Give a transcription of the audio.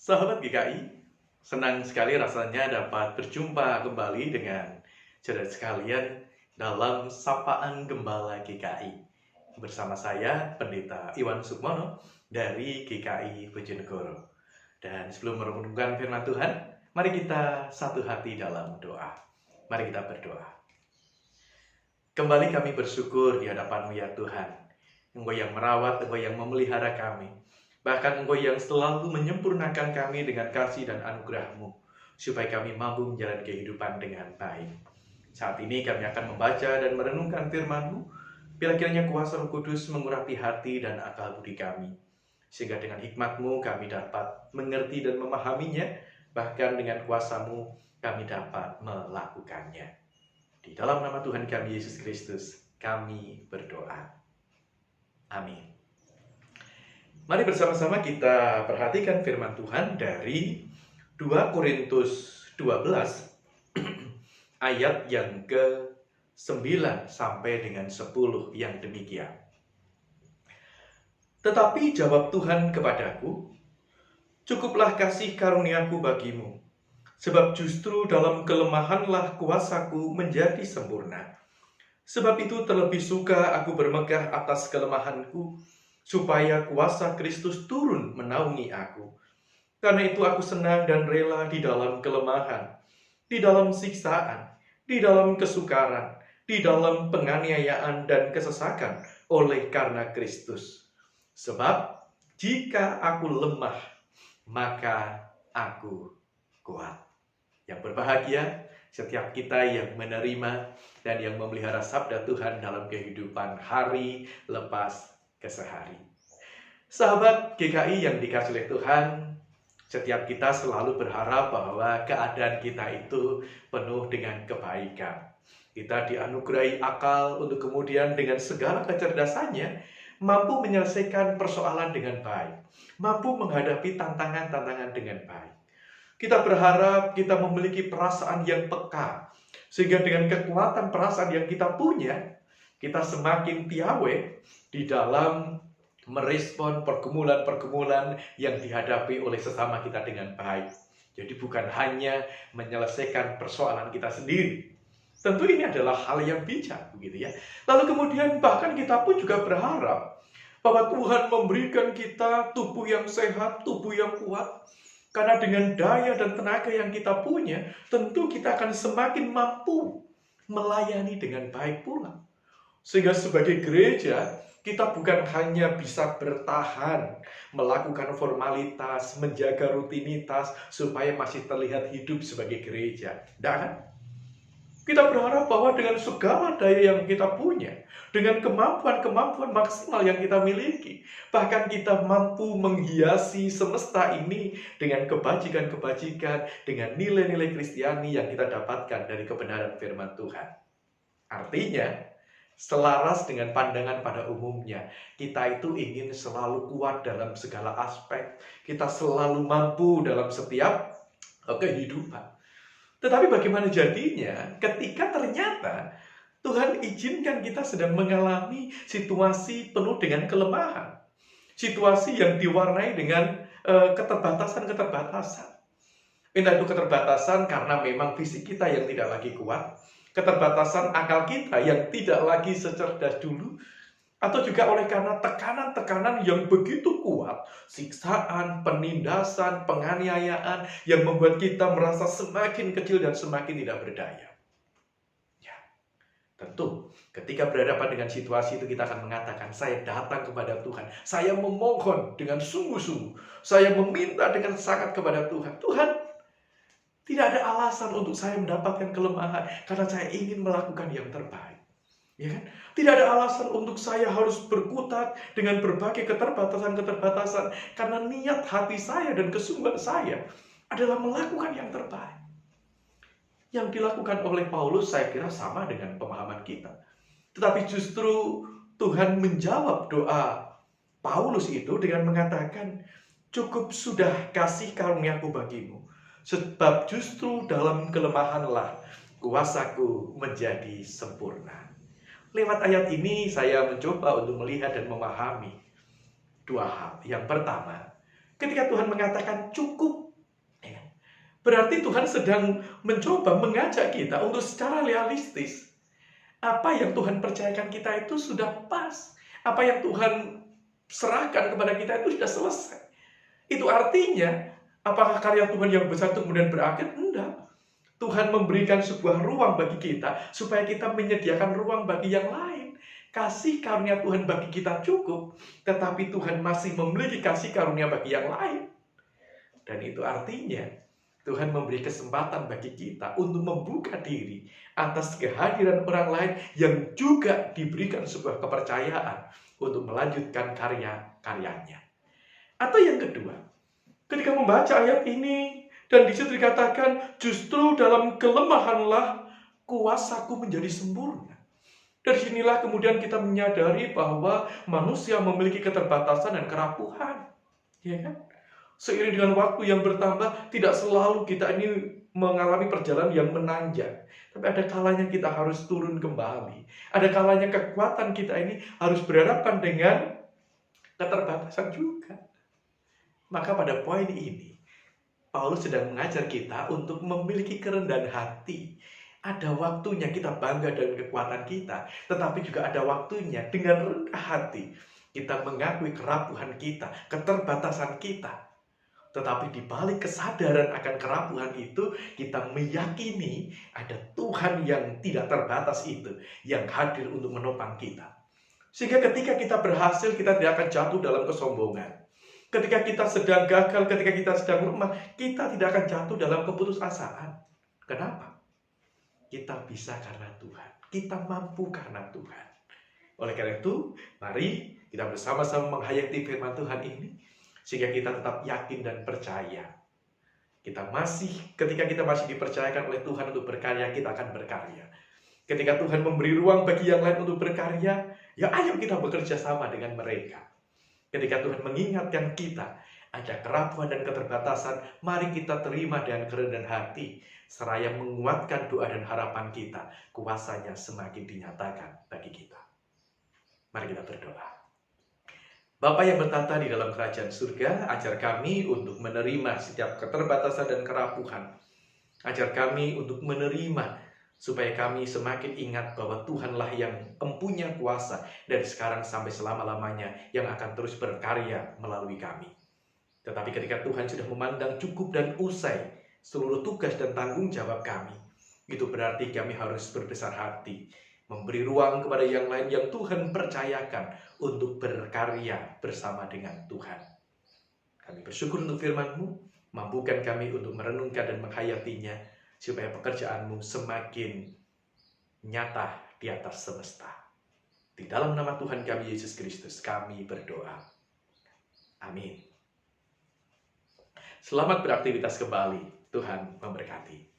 Sahabat GKI, senang sekali rasanya dapat berjumpa kembali dengan saudara sekalian dalam Sapaan Gembala GKI. Bersama saya, Pendeta Iwan Sukmono dari GKI Bojonegoro. Dan sebelum merenungkan firman Tuhan, mari kita satu hati dalam doa. Mari kita berdoa. Kembali kami bersyukur di hadapan-Mu ya Tuhan. Engkau yang merawat, Engkau yang memelihara kami. Bahkan Engkau yang selalu menyempurnakan kami dengan kasih dan anugerah-Mu, supaya kami mampu menjalani kehidupan dengan baik. Saat ini kami akan membaca dan merenungkan firman-Mu. Bila kiranya kuasa Roh Kudus mengurapi hati dan akal budi kami, sehingga dengan hikmat-Mu kami dapat mengerti dan memahaminya, bahkan dengan kuasa-Mu kami dapat melakukannya. Di dalam nama Tuhan kami Yesus Kristus, kami berdoa. Amin. Mari bersama-sama kita perhatikan firman Tuhan dari 2 Korintus 12 ayat yang ke-9 sampai dengan 10 yang demikian. Tetapi jawab Tuhan kepadaku, cukuplah kasih karuniaku bagimu, sebab justru dalam kelemahanlah kuasaku menjadi sempurna. Sebab itu terlebih suka aku bermegah atas kelemahanku, supaya kuasa Kristus turun menaungi aku. Karena itu aku senang dan rela di dalam kelemahan, di dalam siksaan, di dalam kesukaran, di dalam penganiayaan dan kesesakan oleh karena Kristus. Sebab jika aku lemah, maka aku kuat. Yang berbahagia setiap kita yang menerima dan yang memelihara sabda Tuhan dalam kehidupan hari lepas ke sehari. Sahabat GKI yang dikasih oleh Tuhan, setiap kita selalu berharap bahwa keadaan kita itu penuh dengan kebaikan. Kita dianugerahi akal untuk kemudian dengan segala kecerdasannya mampu menyelesaikan persoalan dengan baik, mampu menghadapi tantangan-tantangan dengan baik. Kita berharap kita memiliki perasaan yang peka, sehingga dengan kekuatan perasaan yang kita punya, kita semakin piawai di dalam merespon pergumulan-pergumulan yang dihadapi oleh sesama kita dengan baik. Jadi bukan hanya menyelesaikan persoalan kita sendiri. Tentu ini adalah hal yang bijak, begitu ya. Lalu kemudian bahkan kita pun juga berharap bahwa Tuhan memberikan kita tubuh yang sehat, tubuh yang kuat. Karena dengan daya dan tenaga yang kita punya, tentu kita akan semakin mampu melayani dengan baik pula. Sehingga sebagai gereja, kita bukan hanya bisa bertahan, melakukan formalitas, menjaga rutinitas, supaya masih terlihat hidup sebagai gereja. Dan kita berharap bahwa dengan segala daya yang kita punya, dengan kemampuan-kemampuan maksimal yang kita miliki, bahkan kita mampu menghiasi semesta ini dengan kebajikan-kebajikan, dengan nilai-nilai Kristiani yang kita dapatkan dari kebenaran firman Tuhan. Artinya, selaras dengan pandangan pada umumnya, kita itu ingin selalu kuat dalam segala aspek, kita selalu mampu dalam setiap kehidupan. Tetapi bagaimana jadinya ketika ternyata Tuhan izinkan kita sedang mengalami situasi penuh dengan kelemahan. Situasi yang diwarnai dengan keterbatasan-keterbatasan. Entah itu keterbatasan karena memang fisik kita yang tidak lagi kuat, keterbatasan akal kita yang tidak lagi secerdas dulu, atau juga oleh karena tekanan-tekanan yang begitu kuat, siksaan, penindasan, penganiayaan yang membuat kita merasa semakin kecil dan semakin tidak berdaya. Ya, tentu ketika berhadapan dengan situasi itu kita akan mengatakan, saya datang kepada Tuhan, saya memohon dengan sungguh-sungguh, saya meminta dengan sangat kepada Tuhan. Tuhan, tidak ada alasan untuk saya mendapatkan kelemahan karena saya ingin melakukan yang terbaik. Ya kan? Tidak ada alasan untuk saya harus berkutat dengan berbagai keterbatasan-keterbatasan karena niat hati saya dan kesungguhan saya adalah melakukan yang terbaik. Yang dilakukan oleh Paulus saya kira sama dengan pemahaman kita. Tetapi justru Tuhan menjawab doa Paulus itu dengan mengatakan, cukup sudah kasih karuniaku bagimu, sebab justru dalam kelemahanlah kuasaku menjadi sempurna. Lewat ayat ini saya mencoba untuk melihat dan memahami dua hal. Yang pertama, ketika Tuhan mengatakan cukup Berarti Tuhan sedang mencoba mengajak kita untuk secara realistis. Apa yang Tuhan percayakan kita itu sudah pas. Apa yang Tuhan serahkan kepada kita itu sudah selesai. Itu artinya, apakah karya Tuhan yang besar itu kemudian berakhir? Enggak. Tuhan memberikan sebuah ruang bagi kita, supaya kita menyediakan ruang bagi yang lain. Kasih karunia Tuhan bagi kita cukup, tetapi Tuhan masih memiliki kasih karunia bagi yang lain. Dan itu artinya, Tuhan memberi kesempatan bagi kita untuk membuka diri atas kehadiran orang lain yang juga diberikan sebuah kepercayaan untuk melanjutkan karya-karyanya. Atau yang kedua, ketika membaca ayat ini, dan di situ dikatakan, justru dalam kelemahanlah kuasaku menjadi sempurna. Dari sinilah kemudian kita menyadari bahwa manusia memiliki keterbatasan dan kerapuhan. Ya kan? Seiring dengan waktu yang bertambah, tidak selalu kita ini mengalami perjalanan yang menanjak. Tapi ada kalanya kita harus turun kembali. Ada kalanya kekuatan kita ini harus berhadapan dengan keterbatasan juga. Maka pada poin ini, Paulus sedang mengajar kita untuk memiliki kerendahan hati. Ada waktunya kita bangga dengan kekuatan kita, tetapi juga ada waktunya dengan rendah hati kita mengakui kerapuhan kita, keterbatasan kita. Tetapi di balik kesadaran akan kerapuhan itu, kita meyakini ada Tuhan yang tidak terbatas itu, yang hadir untuk menopang kita. Sehingga ketika kita berhasil, kita tidak akan jatuh dalam kesombongan. Ketika kita sedang gagal, ketika kita sedang lemah, kita tidak akan jatuh dalam keputusasaan. Kenapa? Kita bisa karena Tuhan. Kita mampu karena Tuhan. Oleh karena itu, mari kita bersama-sama menghayati firman Tuhan ini, sehingga kita tetap yakin dan percaya. Ketika kita masih dipercayakan oleh Tuhan untuk berkarya, kita akan berkarya. Ketika Tuhan memberi ruang bagi yang lain untuk berkarya, ya ayo kita bekerja sama dengan mereka. Ketika Tuhan mengingatkan kita ada kerapuhan dan keterbatasan, mari kita terima dengan kerendahan hati, seraya menguatkan doa dan harapan kita, kuasanya semakin dinyatakan bagi kita. Mari kita berdoa. Bapa yang bertata di dalam kerajaan surga, ajar kami untuk menerima setiap keterbatasan dan kerapuhan. Ajar kami untuk menerima, supaya kami semakin ingat bahwa Tuhanlah yang empunya kuasa dari sekarang sampai selama-lamanya yang akan terus berkarya melalui kami. Tetapi ketika Tuhan sudah memandang cukup dan usai seluruh tugas dan tanggung jawab kami, itu berarti kami harus berbesar hati, memberi ruang kepada yang lain yang Tuhan percayakan untuk berkarya bersama dengan Tuhan. Kami bersyukur untuk firman-Mu, mampukan kami untuk merenungkan dan menghayatinya, supaya pekerjaan-Mu semakin nyata di atas semesta. Di dalam nama Tuhan kami Yesus Kristus kami berdoa. Amin. Selamat beraktivitas kembali. Tuhan memberkati.